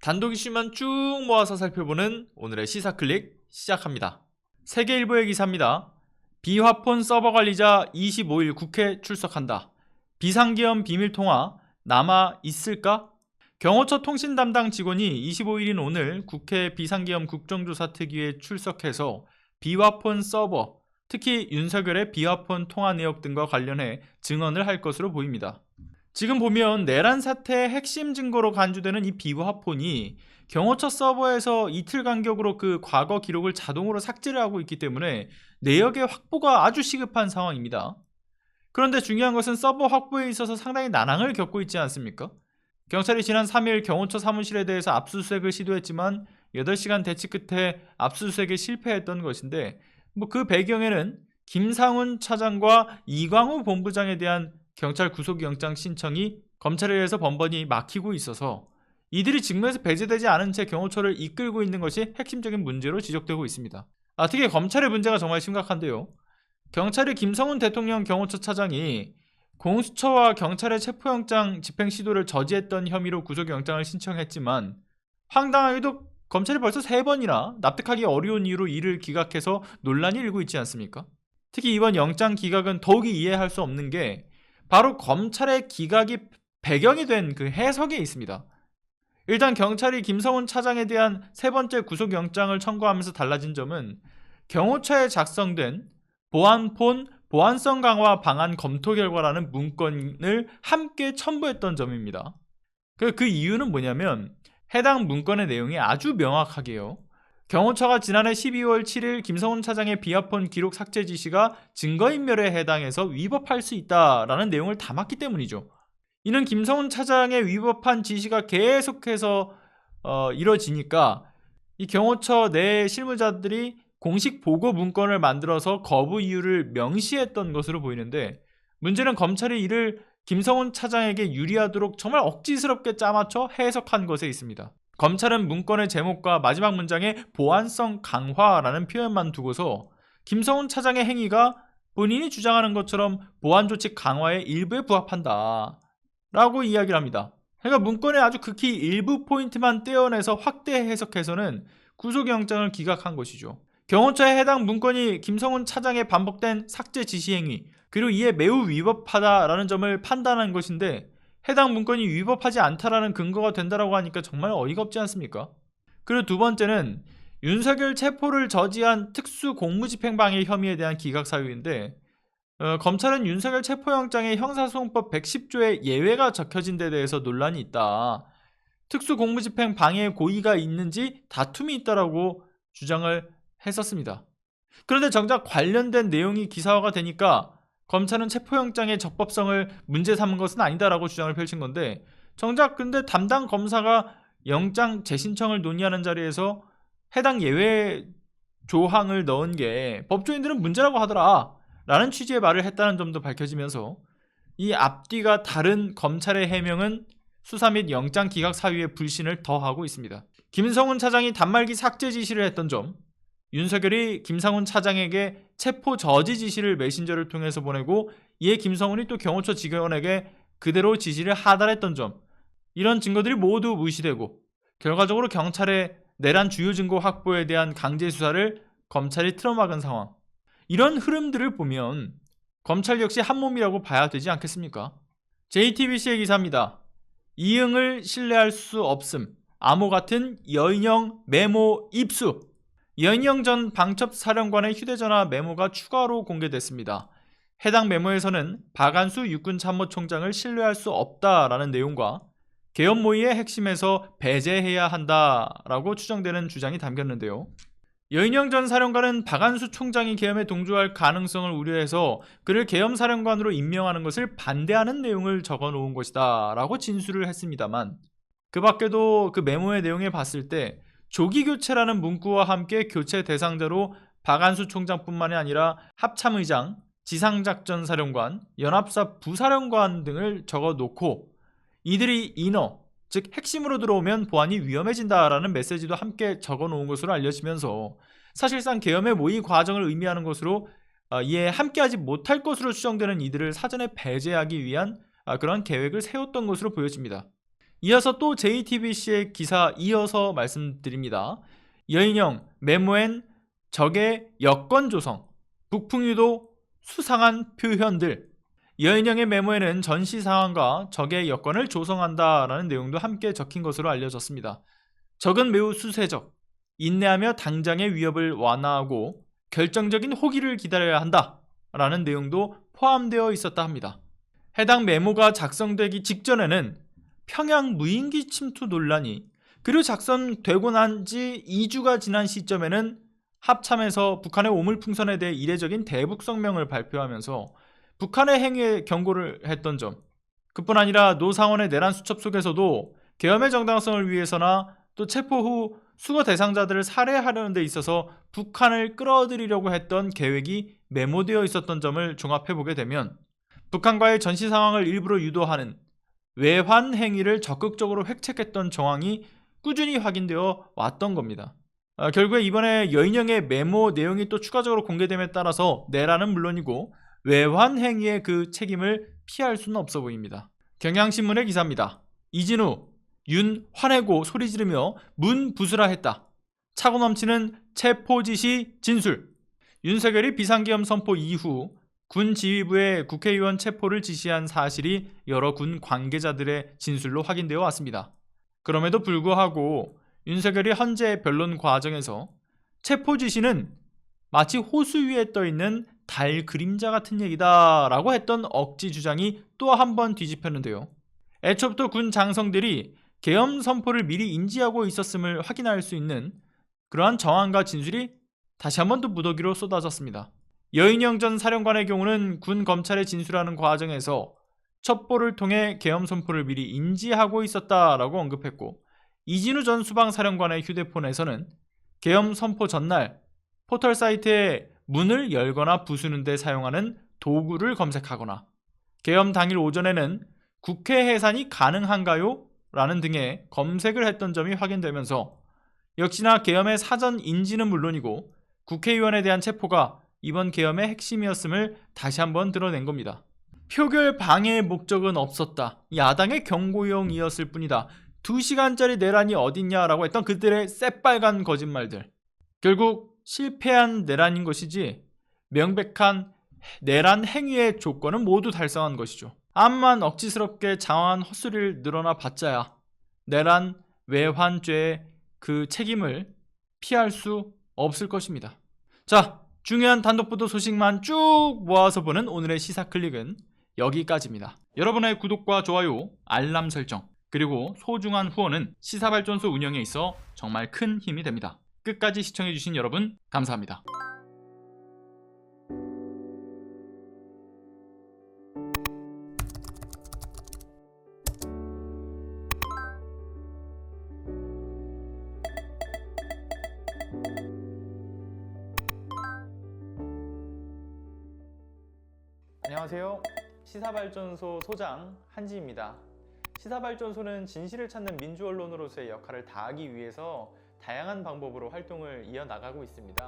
단독 이슈만 쭉 모아서 살펴보는 오늘의 시사클릭 시작합니다. 세계일보의 기사입니다. 비화폰 서버 관리자 25일 국회 출석한다. 비상계엄 비밀통화 남아 있을까? 경호처 통신 담당 직원이 25일인 오늘 국회 비상계엄 국정조사특위에 출석해서 비화폰 서버, 특히 윤석열의 비화폰 통화 내역 등과 관련해 증언을 할 것으로 보입니다. 지금 보면 내란 사태의 핵심 증거로 간주되는 이 비화폰이 경호처 서버에서 이틀 간격으로 그 과거 기록을 자동으로 삭제를 하고 있기 때문에 내역의 확보가 아주 시급한 상황입니다. 그런데 중요한 것은 서버 확보에 있어서 상당히 난항을 겪고 있지 않습니까? 경찰이 지난 3일 경호처 사무실에 대해서 압수수색을 시도했지만 8시간 대치 끝에 압수수색에 실패했던 것인데 그 배경에는 김상훈 차장과 이광우 본부장에 대한 경찰 구속영장 신청이 검찰에 의해서 번번이 막히고 있어서 이들이 직무에서 배제되지 않은 채 경호처를 이끌고 있는 것이 핵심적인 문제로 지적되고 있습니다. 특히 검찰의 문제가 정말 심각한데요. 경찰이 김성훈 대통령 경호처 차장이 공수처와 경찰의 체포영장 집행 시도를 저지했던 혐의로 구속영장을 신청했지만 황당하게도 검찰이 벌써 3번이나 납득하기 어려운 이유로 이를 기각해서 논란이 일고 있지 않습니까? 특히 이번 영장 기각은 더욱이 이해할 수 없는 게 바로 검찰의 기각이 배경이 된 그 해석에 있습니다. 일단 경찰이 김성훈 차장에 대한 3번째 구속영장을 청구하면서 달라진 점은 경호처에 작성된 보안폰 보안성 강화 방안 검토 결과라는 문건을 함께 첨부했던 점입니다. 그 이유는 뭐냐면 해당 문건의 내용이 아주 명확하게요. 경호처가 지난해 12월 7일 김성훈 차장의 비화폰 기록 삭제 지시가 증거인멸에 해당해서 위법할 수 있다라는 내용을 담았기 때문이죠. 이는 김성훈 차장의 위법한 지시가 계속해서 이뤄지니까 이 경호처 내 실무자들이 공식 보고 문건을 만들어서 거부 이유를 명시했던 것으로 보이는데 문제는 검찰이 이를 김성훈 차장에게 유리하도록 정말 억지스럽게 짜맞춰 해석한 것에 있습니다. 검찰은 문건의 제목과 마지막 문장에 보안성 강화라는 표현만 두고서 김성훈 차장의 행위가 본인이 주장하는 것처럼 보안조치 강화의 일부에 부합한다 라고 이야기를 합니다. 그러니까 문건의 아주 극히 일부 포인트만 떼어내서 확대 해석해서는 구속영장을 기각한 것이죠. 경호처의 해당 문건이 김성훈 차장의 반복된 삭제 지시 행위 그리고 이에 매우 위법하다라는 점을 판단한 것인데 해당 문건이 위법하지 않다라는 근거가 된다라고 하니까 정말 어이가 없지 않습니까? 그리고 두 번째는 윤석열 체포를 저지한 특수 공무집행방해 혐의에 대한 기각 사유인데 검찰은 윤석열 체포영장에 형사소송법 110조의 예외가 적혀진 데 대해서 논란이 있다. 특수 공무집행 방해의 고의가 있는지 다툼이 있다라고 주장을 했었습니다. 그런데 정작 관련된 내용이 기사화가 되니까 검찰은 체포영장의 적법성을 문제 삼은 것은 아니다라고 주장을 펼친 건데 정작 근데 담당 검사가 영장 재신청을 논의하는 자리에서 해당 예외 조항을 넣은 게 법조인들은 문제라고 하더라 라는 취지의 말을 했다는 점도 밝혀지면서 이 앞뒤가 다른 검찰의 해명은 수사 및 영장 기각 사유의 불신을 더하고 있습니다. 김성훈 차장이 단말기 삭제 지시를 했던 점, 윤석열이 김상훈 차장에게 체포 저지 지시를 메신저를 통해서 보내고 이에 김성훈이 또 경호처 직원에게 그대로 지시를 하달했던 점, 이런 증거들이 모두 무시되고 결과적으로 경찰의 내란 주요 증거 확보에 대한 강제 수사를 검찰이 틀어막은 상황. 이런 흐름들을 보면 검찰 역시 한몸이라고 봐야 되지 않겠습니까? JTBC의 기사입니다. 이응을 신뢰할 수 없음. 암호 같은 여인형 메모 입수. 여인형 전 방첩사령관의 휴대전화 메모가 추가로 공개됐습니다. 해당 메모에서는 박안수 육군참모총장을 신뢰할 수 없다라는 내용과 계엄 모의의 핵심에서 배제해야 한다라고 추정되는 주장이 담겼는데요. 여인형 전 사령관은 박안수 총장이 계엄에 동조할 가능성을 우려해서 그를 계엄사령관으로 임명하는 것을 반대하는 내용을 적어놓은 것이다 라고 진술을 했습니다만 그 밖에도 그 메모의 내용에 봤을 때 조기교체라는 문구와 함께 교체 대상자로 박안수 총장뿐만이 아니라 합참의장, 지상작전사령관, 연합사 부사령관 등을 적어놓고 이들이 인어, 즉 핵심으로 들어오면 보안이 위험해진다라는 메시지도 함께 적어놓은 것으로 알려지면서 사실상 계엄의 모의 과정을 의미하는 것으로 이에 함께하지 못할 것으로 추정되는 이들을 사전에 배제하기 위한 그런 계획을 세웠던 것으로 보여집니다. 이어서 또 JTBC의 기사 이어서 말씀드립니다. 여인형 메모엔 적의 여권 조성, 북풍유도 수상한 표현들. 여인형의 메모에는 전시 상황과 적의 여권을 조성한다라는 내용도 함께 적힌 것으로 알려졌습니다. 적은 매우 수세적, 인내하며 당장의 위협을 완화하고 결정적인 호기를 기다려야 한다라는 내용도 포함되어 있었다 합니다. 해당 메모가 작성되기 직전에는 평양 무인기 침투 논란이, 그리고 작성되고 난 지 2주가 지난 시점에는 합참에서 북한의 오물풍선에 대해 이례적인 대북 성명을 발표하면서 북한의 행위에 경고를 했던 점, 그뿐 아니라 노상원의 내란 수첩 속에서도 계엄의 정당성을 위해서나 또 체포 후 수거 대상자들을 살해하려는 데 있어서 북한을 끌어들이려고 했던 계획이 메모되어 있었던 점을 종합해보게 되면 북한과의 전시 상황을 일부러 유도하는 외환 행위를 적극적으로 획책했던 정황이 꾸준히 확인되어 왔던 겁니다. 결국에 이번에 여인형의 메모 내용이 또 추가적으로 공개됨에 따라서 내란은 물론이고 외환 행위의 그 책임을 피할 수는 없어 보입니다. 경향신문의 기사입니다. 이진우, 윤 화내고 소리 지르며 문 부수라 했다. 차고 넘치는 체포 지시 진술. 윤석열이 비상계엄 선포 이후 군 지휘부에 국회의원 체포를 지시한 사실이 여러 군 관계자들의 진술로 확인되어 왔습니다. 그럼에도 불구하고 윤석열이 현재 변론 과정에서 체포 지시는 마치 호수 위에 떠있는 달 그림자 같은 얘기다 라고 했던 억지 주장이 또 한 번 뒤집혔는데요. 애초부터 군 장성들이 계엄 선포를 미리 인지하고 있었음을 확인할 수 있는 그러한 정황과 진술이 다시 한 번 더 무더기로 쏟아졌습니다. 여인형 전 사령관의 경우는 군 검찰에 진술하는 과정에서 첩보를 통해 계엄 선포를 미리 인지하고 있었다라고 언급했고, 이진우 전 수방사령관의 휴대폰에서는 계엄 선포 전날 포털 사이트에 문을 열거나 부수는 데 사용하는 도구를 검색하거나 계엄 당일 오전에는 국회 해산이 가능한가요? 라는 등의 검색을 했던 점이 확인되면서 역시나 계엄의 사전 인지는 물론이고 국회의원에 대한 체포가 이번 계엄의 핵심이었음을 다시 한번 드러낸 겁니다. 표결 방해의 목적은 없었다. 야당의 경고용이었을 뿐이다. 2시간짜리 내란이 어딨냐라고 했던 그들의 새빨간 거짓말들. 결국 실패한 내란인 것이지 명백한 내란 행위의 조건은 모두 달성한 것이죠. 암만 억지스럽게 장황한 헛소리를 늘어나 봤자야 내란 외환죄의 그 책임을 피할 수 없을 것입니다. 자, 중요한 단독보도 소식만 쭉 모아서 보는 오늘의 시사클릭은 여기까지입니다. 여러분의 구독과 좋아요, 알람 설정, 그리고 소중한 후원은 시사발전소 운영에 있어 정말 큰 힘이 됩니다. 끝까지 시청해주신 여러분 감사합니다. 안녕하세요. 시사발전소 소장 한지입니다. 시사발전소는 진실을 찾는 민주언론으로서의 역할을 다하기 위해서 다양한 방법으로 활동을 이어나가고 있습니다.